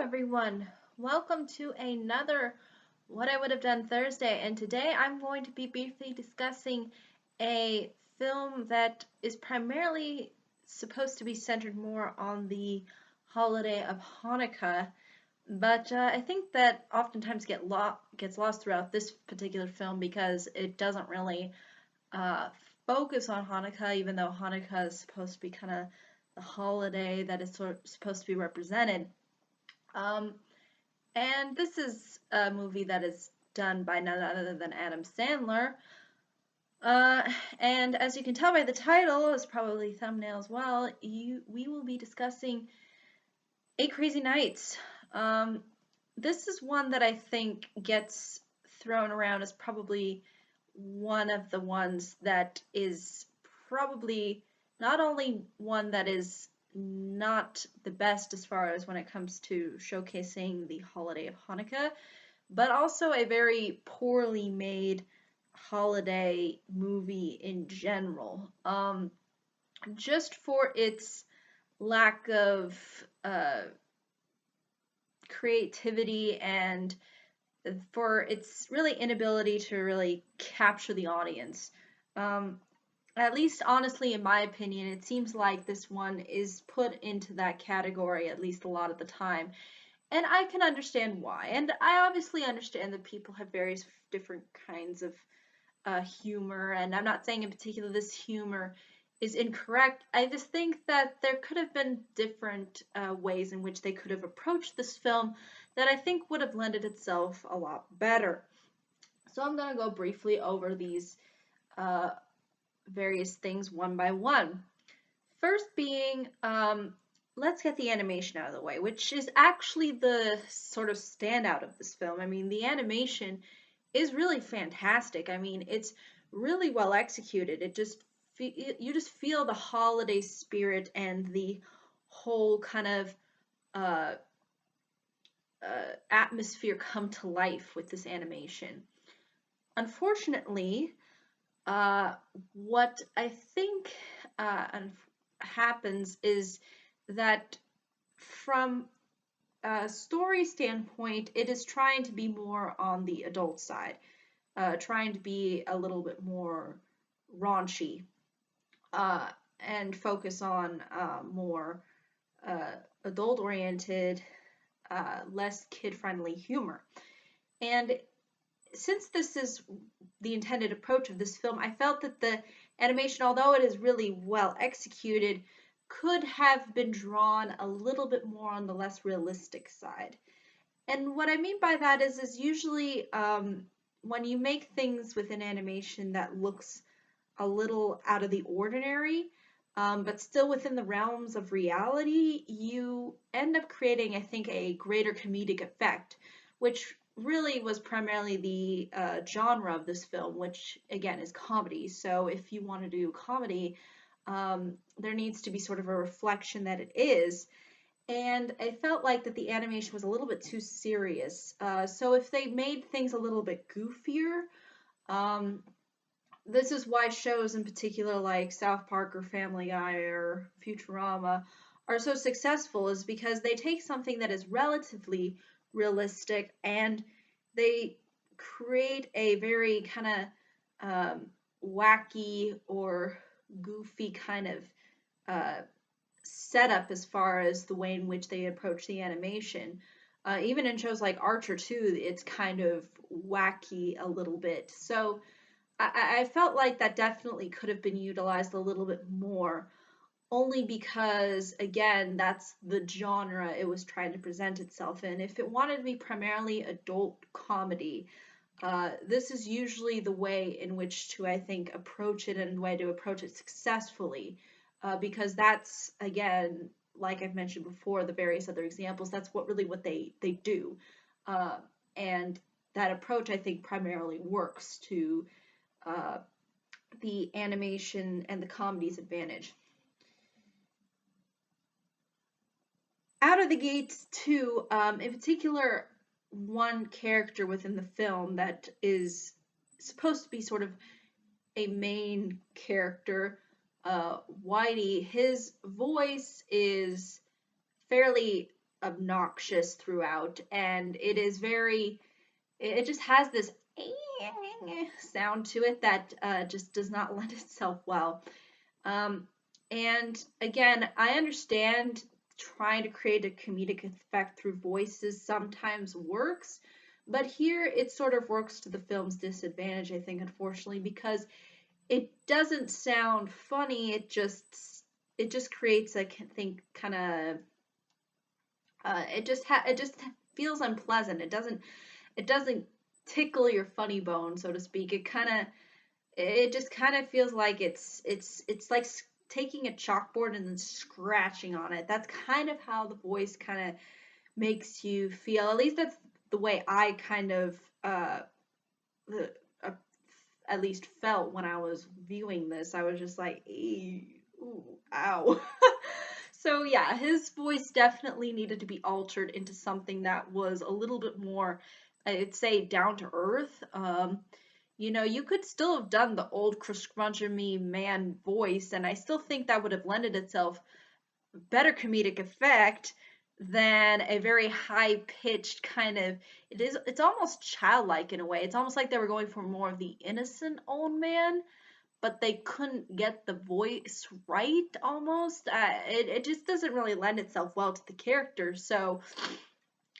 everyone. Welcome to another What I Would Have Done Thursday. And today I'm going to be briefly discussing a film that is primarily supposed to be centered more on the holiday of Hanukkah, but I think that oftentimes gets lost throughout this particular film because it doesn't really uh, focus on Hanukkah, even though Hanukkah is supposed to be kind of the holiday that is supposed to be represented. Um, and this is a movie that is done by none other than Adam Sandler. And as you can tell by the title, it's probably thumbnail as well, we will be discussing Eight Crazy Nights. This is one that I think gets thrown around as probably one of the ones that is probably not only one that is not the best as far as when it comes to showcasing the holiday of Hanukkah, but also a very poorly made holiday movie in general. Just for its lack of uh, creativity and for its really inability to really capture the audience. Um, at least, honestly, in my opinion, it seems like this one is put into that category at least a lot of the time. And I can understand why. And I obviously understand that people have various different kinds of humor, and I'm not saying in particular this humor is incorrect. I just think that there could have been different ways in which they could have approached this film that I think would have lended itself a lot better. So I'm going to go briefly over these uh, various things one by one. First being, let's get the animation out of the way, which is actually the sort of standout of this film. I mean, the animation is really fantastic. I mean, it's really well executed. You just feel the holiday spirit and the whole kind of uh, atmosphere come to life with this animation. Unfortunately, uh, what I think happens is that from a story standpoint, it is trying to be more on the adult side, trying to be a little bit more raunchy, uh, and focus on more uh, adult oriented, less kid friendly humor. And since this is the intended approach of this film, I felt that the animation, although it is really well executed, could have been drawn a little bit more on the less realistic side. And what I mean by that is usually when you make things with an animation that looks a little out of the ordinary, but still within the realms of reality, you end up creating, I think, a greater comedic effect, which really was primarily the genre of this film, which again is comedy. So if you want to do comedy, there needs to be sort of a reflection that it is. And I felt like that the animation was a little bit too serious. So if they made things a little bit goofier, um, this is why shows in particular like South Park or Family Guy or Futurama are so successful, is because they take something that is relatively realistic and they create a very kind of wacky or goofy kind of uh, setup as far as the way in which they approach the animation. Even in shows like Archer too, it's kind of wacky a little bit. So I felt like that definitely could have been utilized a little bit more, only because, again, that's the genre it was trying to present itself in. If it wanted to be primarily adult comedy, this is usually the way in which to, I think, approach it and the way to approach it successfully, because that's, again, like I've mentioned before, the various other examples, that's what they do. Uh, and that approach, I think, primarily works to uh, the animation and the comedy's advantage. Out of the gates, too, in particular, one character within the film that is supposed to be sort of a main character, Whitey, his voice is fairly obnoxious throughout, and it is very, it just has this sound to it that just does not lend itself well. Um, and again, I understand trying to create a comedic effect through voices sometimes works, but here it sort of works to the film's disadvantage, I think, unfortunately, because it doesn't sound funny. It just creates, I think, kind of it just feels unpleasant. It doesn't tickle your funny bone, so to speak. It just kind of feels like it's like taking a chalkboard and then scratching on it. That's kind of how the voice kind of makes you feel. At least that's the way I kind of uh, at least felt when I was viewing this. I was just like, ooh, ow. So yeah, his voice definitely needed to be altered into something that was a little bit more, I'd say, down to earth. You could still have done the old me man voice, and I still think that would have lended itself better comedic effect than a very high pitched kind of, it's almost childlike in a way. It's almost like they were going for more of the innocent old man, but they couldn't get the voice right almost. It just doesn't really lend itself well to the character. So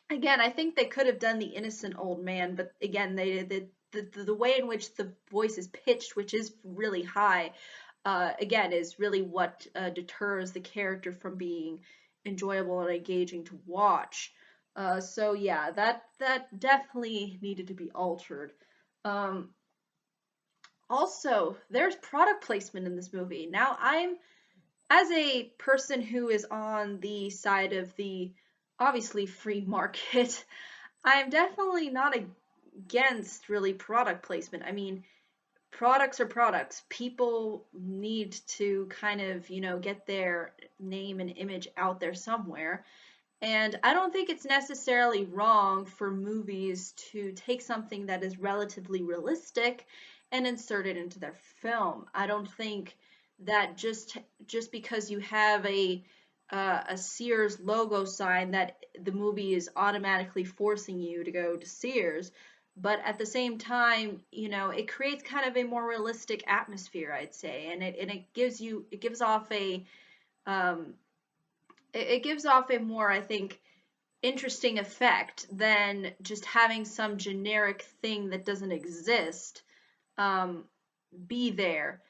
again, I think they could have done the innocent old man, but again, the way in which the voice is pitched, which is really high, again, is really what deters the character from being enjoyable and engaging to watch. So yeah, that definitely needed to be altered. Um, Also, there's product placement in this movie. Now, as a person who is on the side of the obviously free market, I'm definitely not against really product placement. I mean, products are products. People need to kind of, get their name and image out there somewhere. And I don't think it's necessarily wrong for movies to take something that is relatively realistic and insert it into their film. I don't think that just because you have a Sears logo sign that the movie is automatically forcing you to go to Sears. But at the same time, it creates kind of a more realistic atmosphere, I'd say, and it gives off um, it gives off a more, I think, interesting effect than just having some generic thing that doesn't exist um, be there.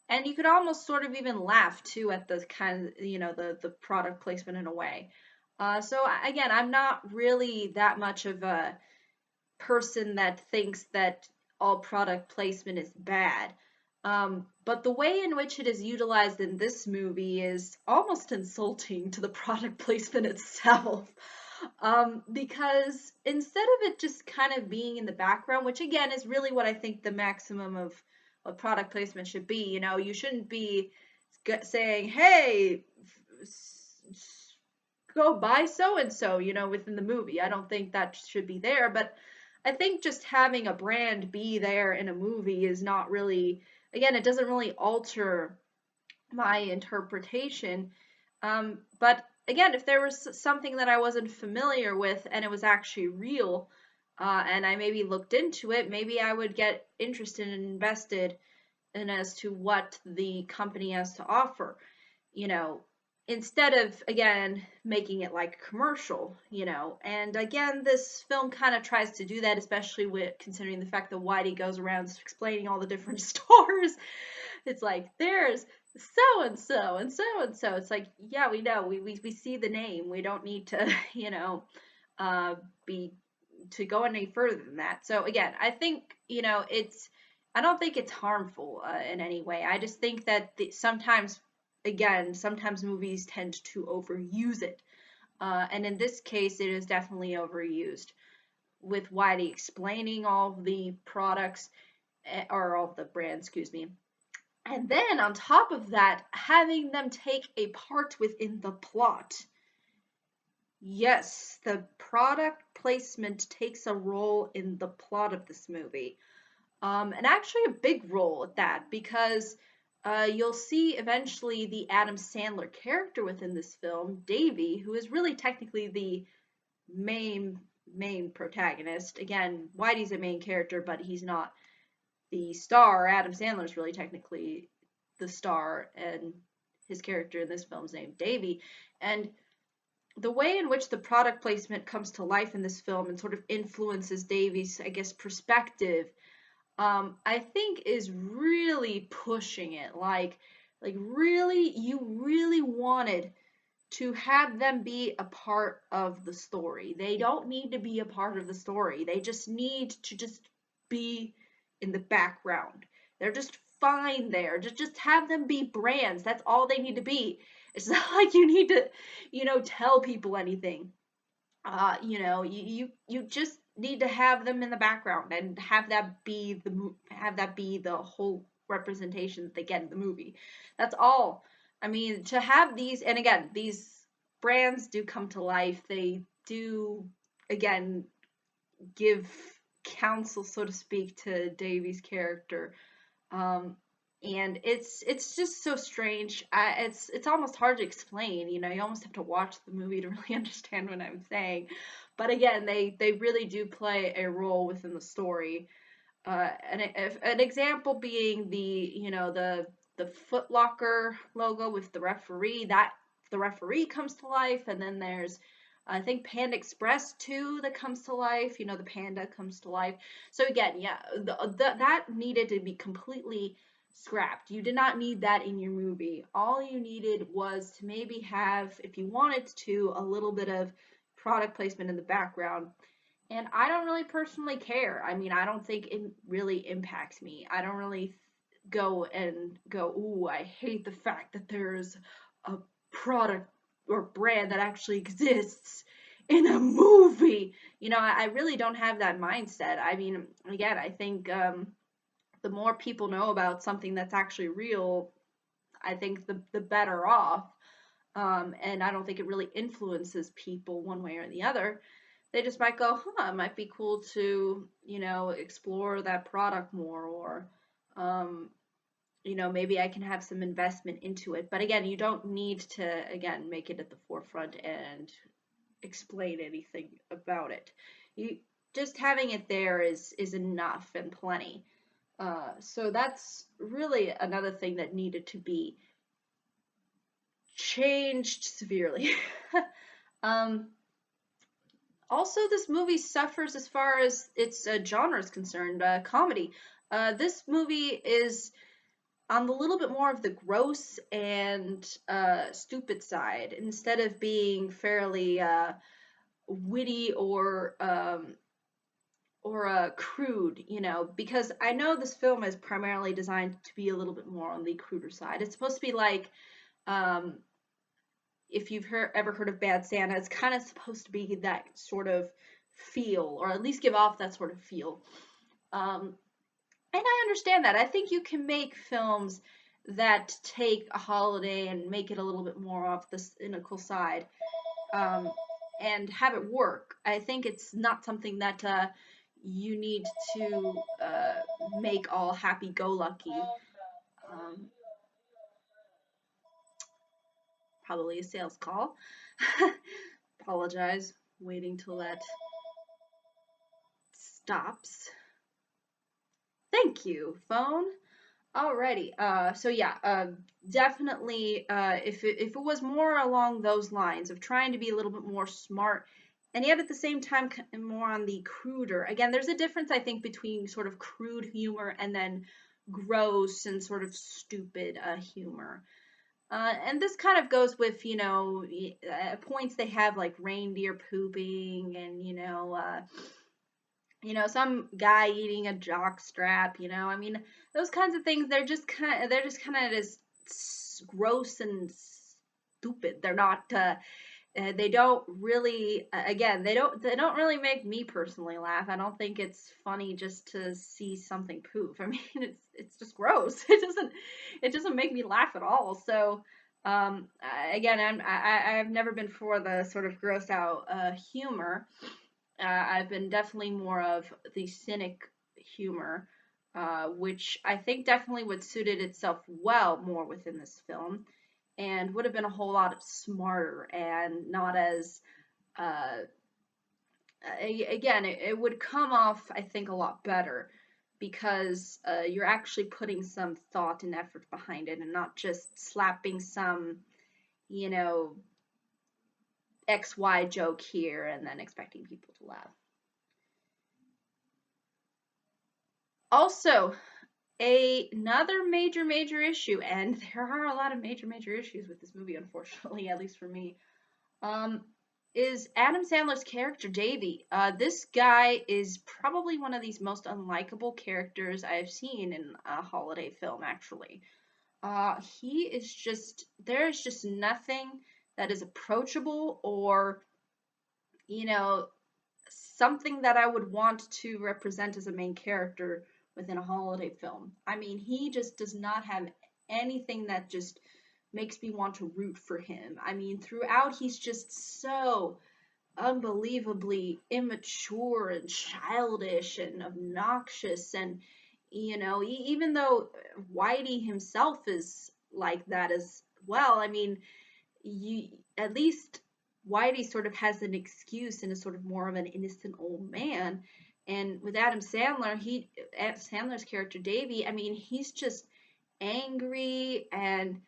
And you could almost sort of even laugh too at the kind of, the product placement in a way. So again, I'm not really that much of a person that thinks that all product placement is bad. But the way in which it is utilized in this movie is almost insulting to the product placement itself. Because instead of it just kind of being in the background, which again is really what I think the maximum of what product placement should be, you shouldn't be saying, hey, go buy so and so, within the movie. I don't think that should be there, but I think just having a brand be there in a movie is not really, again, it doesn't really alter my interpretation. But again, if there was something that I wasn't familiar with and it was actually real, and I maybe looked into it, maybe I would get interested and invested in as to what the company has to offer. You know, instead of again making it like a commercial, and again this film kind of tries to do that, especially with considering the fact that Whitey goes around explaining all the different stores. It's like there's so and so and so and so. It's like, yeah, we know, we see the name, we don't need to uh be to go any further than that. So again, I think I don't think it's harmful in any way. I just think that sometimes movies tend to overuse it. And in this case, it is definitely overused with Whitey explaining all of the products, or all of the brands, excuse me. And then on top of that, having them take a part within the plot. Yes, the product placement takes a role in the plot of this movie. And actually a big role at that, because you'll see eventually the Adam Sandler character within this film, Davy, who is really technically the main main protagonist. Again, Whitey's a main character, but he's not the star. Adam Sandler's really technically the star, and his character in this film is named Davy. And the way in which the product placement comes to life in this film and sort of influences Davy's, I guess, perspective, I think is really pushing it. Like really, you really wanted to have them be a part of the story. They don't need to be a part of the story. They just need to just be in the background. They're just fine there. Just have them be brands. That's all they need to be. It's not like you need to, tell people anything. You just need to have them in the background and have that be the whole representation that they get in the movie. That's all. I mean, to have these, and again, these brands do come to life. They do, again, give counsel, so to speak, to Davy's character. And it's just so strange. It's almost hard to explain. You almost have to watch the movie to really understand what I'm saying. But again, they really do play a role within the story. An example being the Foot Locker logo with the referee. That the referee comes to life, and then there's I think Panda Express too that comes to life. The panda comes to life. So again, yeah, that needed to be completely scrapped. You did not need that in your movie. All you needed was to maybe have, if you wanted to, a little bit of product placement in the background. And I don't really personally care. I mean, I don't think it really impacts me. I don't really go, ooh, I hate the fact that there's a product or brand that actually exists in a movie. I really don't have that mindset. I mean, again, I think the more people know about something that's actually real, I think the better off. And I don't think it really influences people one way or the other. They just might go, it might be cool to, explore that product more, or, maybe I can have some investment into it. But again, you don't need to, again, make it at the forefront and explain anything about it. You just having it there is enough and plenty. So that's really another thing that needed to be changed severely. um, Also, this movie suffers as far as its genre is concerned, comedy. This movie is on the little bit more of the gross and stupid side, instead of being fairly witty or crude, because I know this film is primarily designed to be a little bit more on the cruder side. It's supposed to be like, if you've ever heard of Bad Santa, it's kind of supposed to be that sort of feel, or at least give off that sort of feel. And I understand that. I think you can make films that take a holiday and make it a little bit more off the cynical side, and have it work. I think it's not something that you need to make all happy-go-lucky. Probably a sales call. Apologize. Waiting till that stops. Thank you, phone. Alrighty. So yeah, definitely. If it was more along those lines of trying to be a little bit more smart, and yet at the same time more on the cruder. Again, there's a difference, I think, between sort of crude humor and then gross and sort of stupid humor. And this kind of goes with, points they have, like reindeer pooping, and some guy eating a jock strap. I mean, those kinds of things. They're just kind of just gross and stupid. They're not. They don't really. Again, they don't really make me personally laugh. I don't think it's funny just to see something poof. I mean, it's just gross. It doesn't make me laugh at all. So. Again, I've never been for the sort of gross out humor. I've been definitely more of the cynic humor. which I think definitely would suited itself well more within this film, and would have been a whole lot smarter and not as uh, again, it would come off, I think, a lot better because you're actually putting some thought and effort behind it and not just slapping some, you know, XY joke here and then expecting people to laugh. Also, another major issue, and there are a lot of major issues with this movie, unfortunately, at least for me, um, is Adam Sandler's character Davey. This guy is probably one of these most unlikable characters I've seen in a holiday film, actually. He is just, there's just nothing that is approachable or, you know, something that I would want to represent as a main character within a holiday film. I mean, he just does not have anything that just makes me want to root for him. I mean, throughout, he's just so unbelievably immature and childish and obnoxious. And, even though Whitey himself is like that as well, I mean, you at least Whitey sort of has an excuse and is sort of more of an innocent old man. And with Sandler's character Davy, I mean, he's just angry and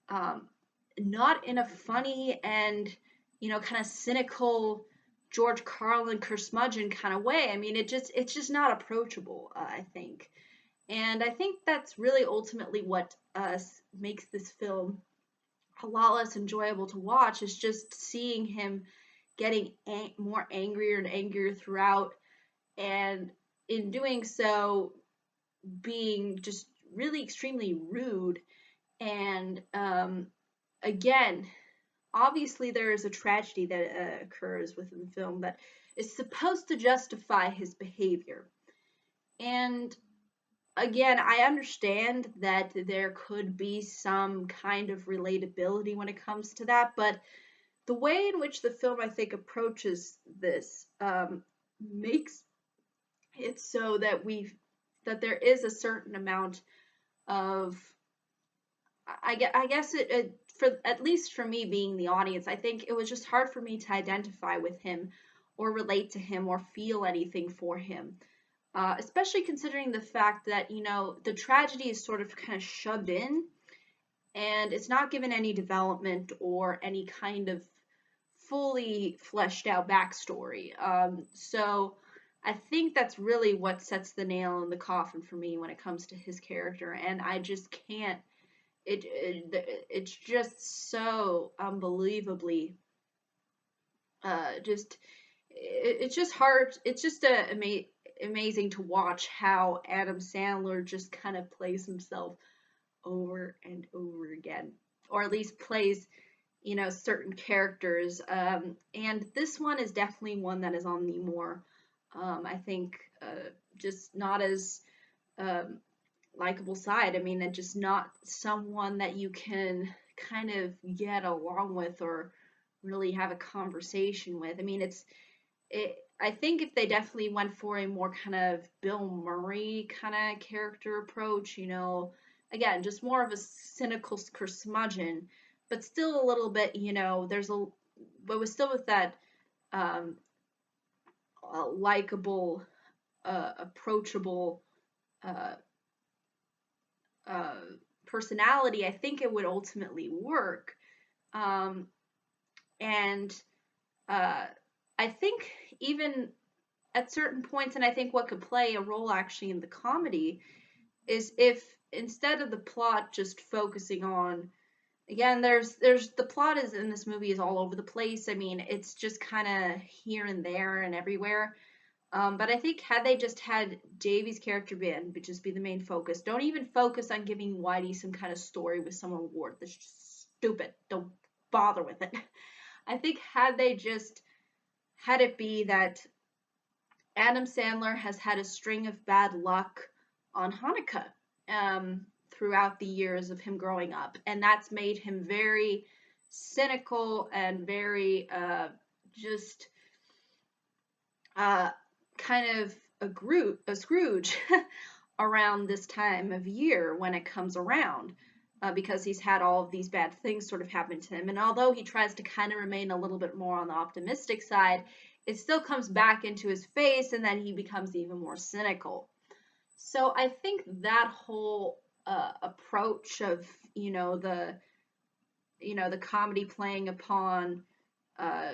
um, not in a funny and kind of cynical George Carlin curmudgeon kind of way. I mean, it's just not approachable. I think, and I think that's really ultimately what makes this film a lot less enjoyable to watch is just seeing him getting more angrier and angrier throughout, and in doing so, being just really extremely rude. And again, obviously, there is a tragedy that occurs within the film that is supposed to justify his behavior. And again, I understand that there could be some kind of relatability when it comes to that, but the way in which the film, I think, approaches this makes it so that there is a certain amount of, I guess for at least for me being the audience, I think it was just hard for me to identify with him or relate to him or feel anything for him. Especially considering the fact that, the tragedy is sort of kind of shoved in and it's not given any development or any kind of fully fleshed out backstory. So I think that's really what sets the nail in the coffin for me when it comes to his character, and I just can't. It's just so unbelievably it's just hard. It's just amazing to watch how Adam Sandler just kind of plays himself over and over again, or at least plays certain characters. And this one is definitely one that is on the more, I think, just not as um, likable side. I mean, it's just not someone that you can kind of get along with or really have a conversation with. I mean, I think if they definitely went for a more kind of Bill Murray kind of character approach, again, just more of a cynical curmudgeon, but still a little bit, but was still with that um, likable, approachable uh, uh, personality, I think it would ultimately work. Um, and uh, I think even at certain points, and I think what could play a role actually in the comedy is if instead of the plot just focusing on, again, there's the plot is in this movie is all over the place. I mean, it's just kind of here and there and everywhere. But I think had they just had Davy's character just be the main focus, don't even focus on giving Whitey some kind of story with some reward. That's just stupid. Don't bother with it. I think had they just had it be that Adam Sandler has had a string of bad luck on Hanukkah throughout the years of him growing up, and that's made him very cynical and very just kind of a Scrooge around this time of year when it comes around. Because he's had all of these bad things sort of happen to him. And although he tries to kind of remain a little bit more on the optimistic side, it still comes back into his face, and then he becomes even more cynical. So I think that whole approach of the comedy playing upon uh,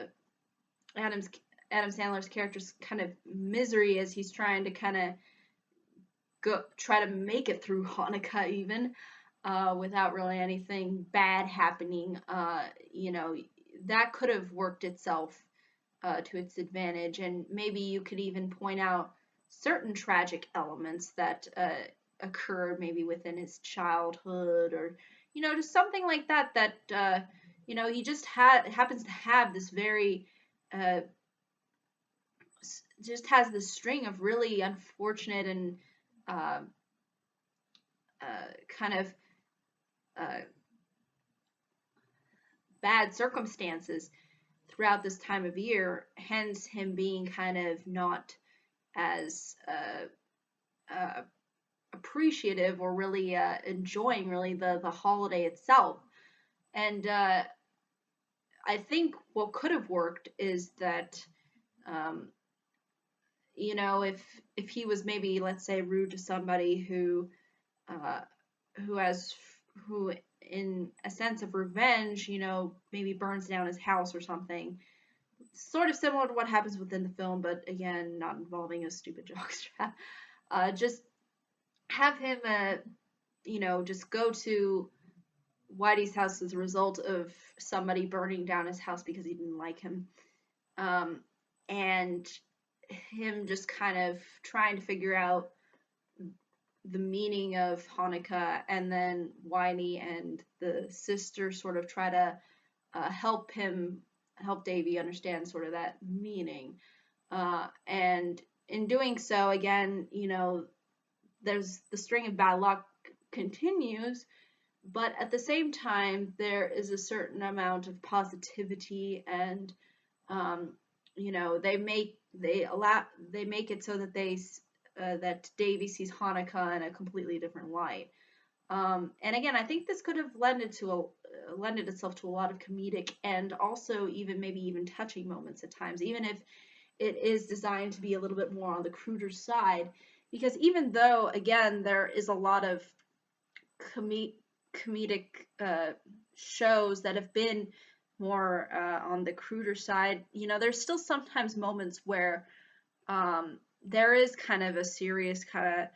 Adam's Adam Sandler's character's kind of misery as he's trying to kind of try to make it through Hanukkah even without really anything bad happening. That could have worked itself to its advantage, and maybe you could even point out certain tragic elements that occurred maybe within his childhood, or just something like that. He just happens to have this very uh, just has this string of really unfortunate and uh, kind of uh, bad circumstances throughout this time of year, hence him being kind of not as appreciative or really enjoying really the holiday itself. And I think what could have worked is that um, if he was maybe, let's say, rude to somebody uh, who has who in a sense of revenge, maybe burns down his house or something. Sort of similar to what happens within the film, but again, not involving a stupid jockstrap. Just have him, just go to Whitey's house as a result of somebody burning down his house because he didn't like him. And him just kind of trying to figure out the meaning of Hanukkah, and then Whitey and the sister sort of try to help Davy understand sort of that meaning. And in doing so, again, there's the string of bad luck continues, but at the same time, there is a certain amount of positivity, and they make it so that that Davy sees Hanukkah in a completely different light. And again, I think this could have lended itself to a lot of comedic and also even touching moments at times, even if it is designed to be a little bit more on the cruder side. Because even though, again, there is a lot of comedic shows that have been more on the cruder side, there's still sometimes moments where there is kind of a serious kind of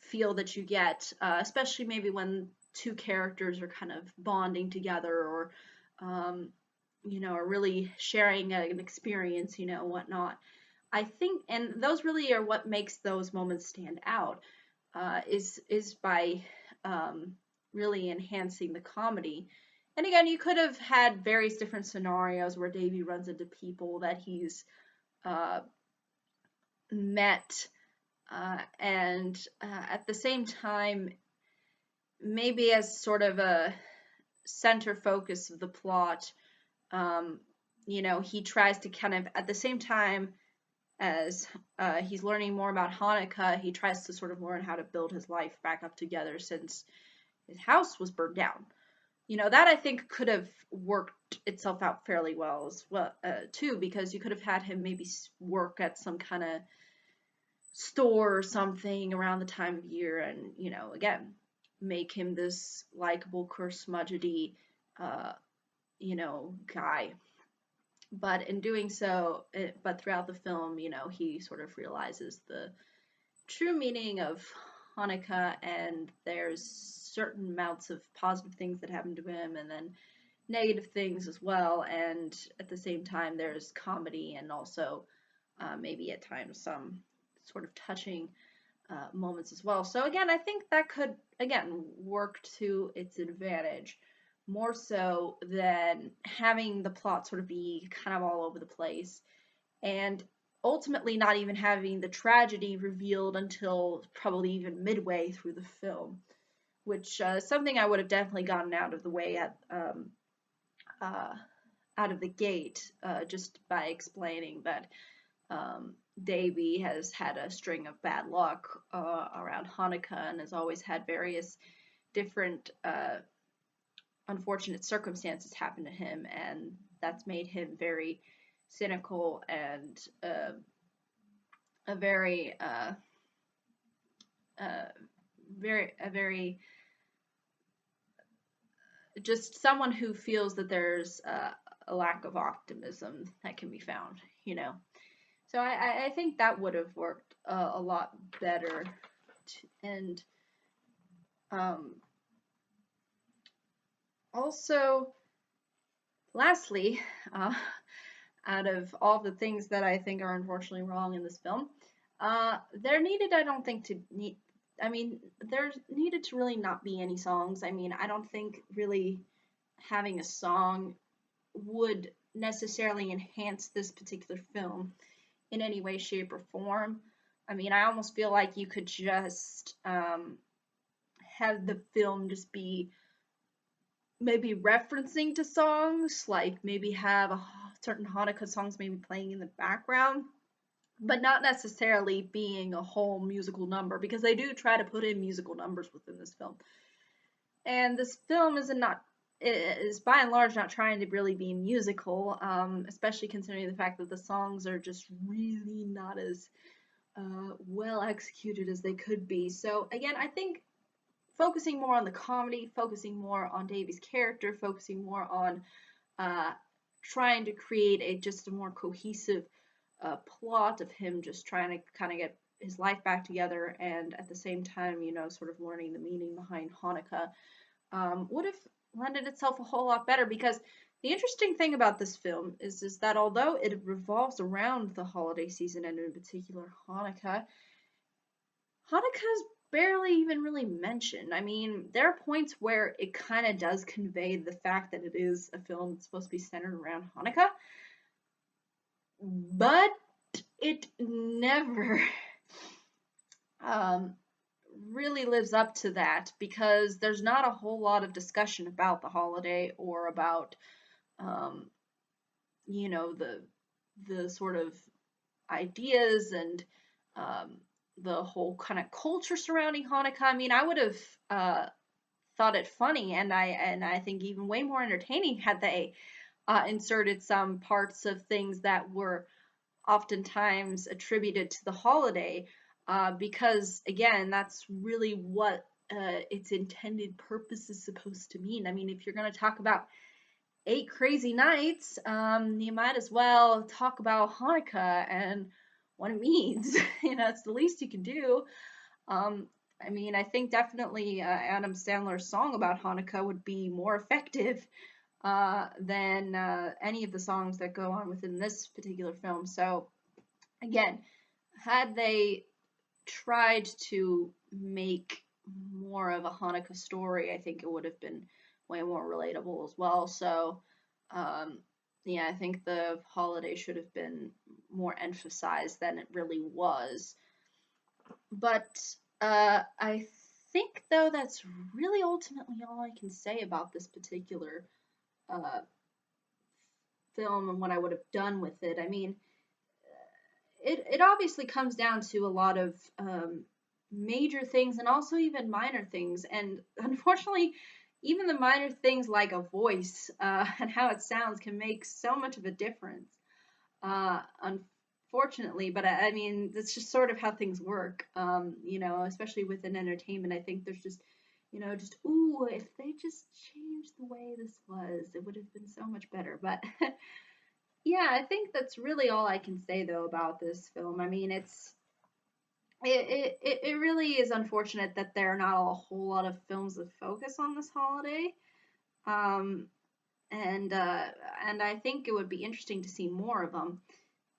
feel that you get, especially maybe when two characters are kind of bonding together, or are really sharing an experience, whatnot. I think, and those really are what makes those moments stand out, is by really enhancing the comedy. And again, you could have had various different scenarios where Davy runs into people that he's met, and at the same time, maybe as sort of a center focus of the plot, he tries to kind of, at the same time as he's learning more about Hanukkah, he tries to sort of learn how to build his life back up together since his house was burned down. That I think could have worked itself out fairly well as well, too, because you could have had him maybe work at some kind of store or something around the time of year, and again, make him this likable curmudgeonly guy. But in doing so, but throughout the film, he sort of realizes the true meaning of Hanukkah, and there's certain amounts of positive things that happen to him, and then negative things as well. And at the same time, there's comedy, and also maybe at times some sort of touching moments as well. So again, I think that could again work to its advantage, more so than having the plot sort of be kind of all over the place, and ultimately not even having the tragedy revealed until probably even midway through the film, which is something I would have definitely gotten out of the way uh, out of the gate, just by explaining that Davy has had a string of bad luck around Hanukkah and has always had various different unfortunate circumstances happen to him, and that's made him very cynical and a very uh, very just someone who feels that there's a lack of optimism that can be found, you know. So I think that would have worked a lot better. And um, also, lastly, uh, out of all the things that I think are unfortunately wrong in this film, there needed, I don't think, to need. I mean, there needed to really not be any songs. I mean, I don't think really having a song would necessarily enhance this particular film in any way, shape, or form. I mean, I almost feel like you could just have the film just be maybe referencing to songs, like maybe have a certain Hanukkah songs maybe playing in the background, but not necessarily being a whole musical number, because they do try to put in musical numbers within this film. And this film is by and large not trying to really be musical, especially considering the fact that the songs are just really not as well executed as they could be. So again, I think focusing more on the comedy, focusing more on Davy's character, focusing more on uh, trying to create just a more cohesive plot of him just trying to kind of get his life back together, and at the same time, you know, sort of learning the meaning behind Hanukkah, would have lended itself a whole lot better. Because the interesting thing about this film is that although it revolves around the holiday season and in particular Hanukkah's barely even really mentioned. I mean, there are points where it kind of does convey the fact that it is a film that's supposed to be centered around Hanukkah, but it never um, really lives up to that, because there's not a whole lot of discussion about the holiday or about, um, you know, the sort of ideas and um, the whole kind of culture surrounding Hanukkah. I mean, I would have thought it funny, and I think even way more entertaining had they inserted some parts of things that were oftentimes attributed to the holiday, because again, that's really what its intended purpose is supposed to mean. I mean, if you're going to talk about 8 crazy nights, you might as well talk about Hanukkah and what it means. You know, it's the least you can do. Um, I mean, I think definitely Adam Sandler's song about Hanukkah would be more effective than any of the songs that go on within this particular film. So, again, had they tried to make more of a Hanukkah story, I think it would have been way more relatable as well. So, um, yeah, I think the holiday should have been more emphasized than it really was. But I think, though, that's really ultimately all I can say about this particular uh, film and what I would have done with it. I mean, it obviously comes down to a lot of major things and also even minor things. And unfortunately, even the minor things like a voice and how it sounds can make so much of a difference. Unfortunately, but I mean, that's just sort of how things work. You know, especially within entertainment, I think there's just, you know, just ooh, if they just changed the way this was, it would have been so much better. But yeah, I think that's really all I can say though about this film. I mean, it really is unfortunate that there are not a whole lot of films that focus on this holiday. Um, and uh, and I think it would be interesting to see more of them.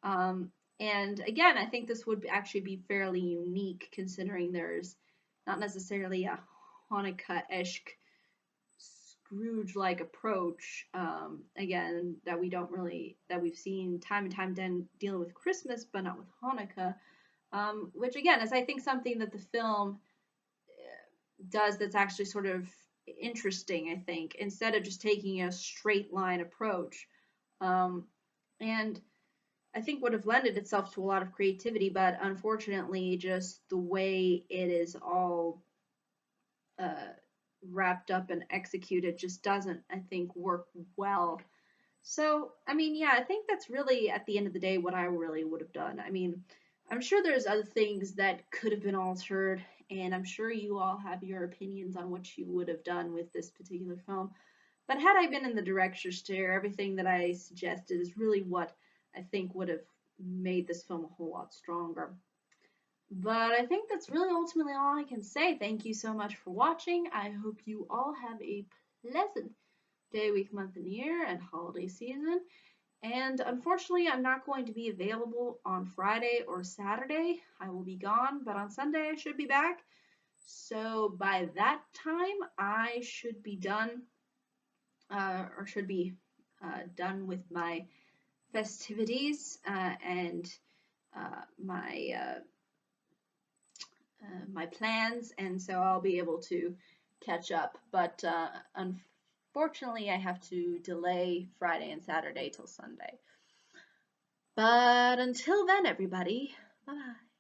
Um, and again, I think this would actually be fairly unique, considering there's not necessarily a Hanukkah-esque Scrooge-like approach. Again, that we've seen time and time again dealing with Christmas, but not with Hanukkah. Which again is, I think, something that the film does that's actually sort of interesting. I think, instead of just taking a straight line approach. Um, and I think would have lended itself to a lot of creativity, but unfortunately, just the way it is all uh, wrapped up and executed just doesn't, I think, work well. So, I mean, yeah, I think that's really at the end of the day what I really would have done. I mean, I'm sure there's other things that could have been altered, and I'm sure you all have your opinions on what you would have done with this particular film. But had I been in the director's chair, everything that I suggested is really what I think would have made this film a whole lot stronger. But I think that's really ultimately all I can say. Thank you so much for watching. I hope you all have a pleasant day, week, month, and year, and holiday season. And unfortunately, I'm not going to be available on Friday or Saturday. I will be gone, but on Sunday I should be back. So by that time, I should be done, or should be done with my festivities and my plans, and so I'll be able to catch up. But unfortunately, I have to delay Friday and Saturday till Sunday. But until then, everybody, bye bye.